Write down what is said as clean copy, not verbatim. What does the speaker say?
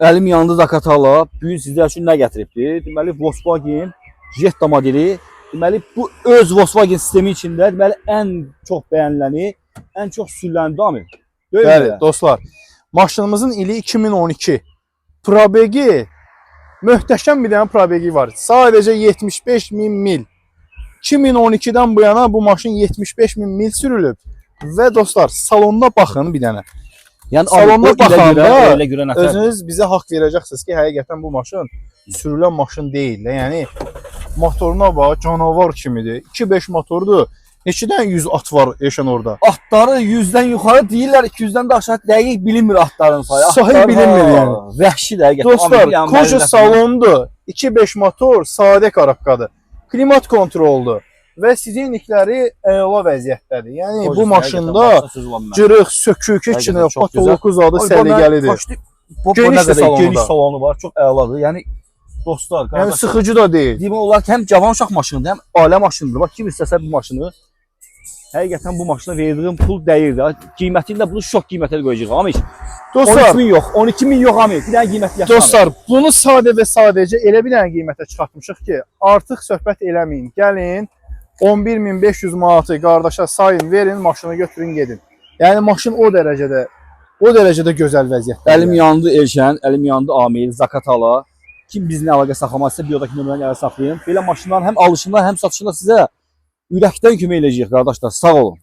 Əlim yandı Zakatala. Bugün sizlər üçün nə gətiribdir? Deməli Volkswagen Jetta modeli. Deməli bu öz Volkswagen sistemi içində deməli ən çox bəyəniləni, ən çox sürüləni amil. Bəli, dostlar. Maşınımızın ili 2012. Probegi möhtəşəm bir dənə probegi var. Sadəcə 75.000 mil. 2012-dən bu yana bu maşın 75.000 mil sürülüb. Və dostlar, salonuna baxın bir dənə. Yəni salonuna baxanda nətər özünüz bizə haqq verəcəksiniz ki, həqiqətən bu maşın sürülən maşın deyil. Yəni motoruna bax, canavar kimidir. 2.5 motordur. Neçədən 100 at var eşən orada? Atları 100-dən yuxarı deyirlər, 200-dən də aşağı dəqiq bilinmir atların sayı. Sayı bilinmir yəni. Vəhşi də. Dostlar, koca salondur. 2.5 motor, sadə karabkadır. Klimat kontroldur. Və sizinlikləri əla vəziyyətdədir. Yəni bu maşında cırıq, sökük, heç nə yox, patoloku zadı səliqəlidir. Geniş salonu var, çox əladır. Yəni dostlar, yəni sıxıcı da deyil. Demək olar ki, həm cavan uşaq maşınıdır, həm ailə maşınıdır. Bax, kim istəsə bu maşını, həqiqətən bu maşına verdiyim pul dəyirdi. Qiymətini də bunu şok qiymətə qoyacaq. Amir, 13.000 yox, 12.000 yox Amir. Bir dənə qiymət yazsana. Dostlar, bunu sadə və sadəcə elə bir dənə qiymətə çıxartmışıq ki, artıq söhbət eləməyin. Gəlin, 11.500 manatı qardaşa sayın, verin, maşını götürün, gedin. Yəni maşın o dərəcədə gözəl vəziyyətdə. Əlim yandı Elşən, əlim yandı Amil, Zakatala. Kim bizlə əlaqə saxlamaq istəyir, biyodakı nömrəni əlaqə saxlayın. Belə maşınların həm alışında, həm satışında sizə ürəkdən kömək edəcəyik qardaşlar. Sağ olun.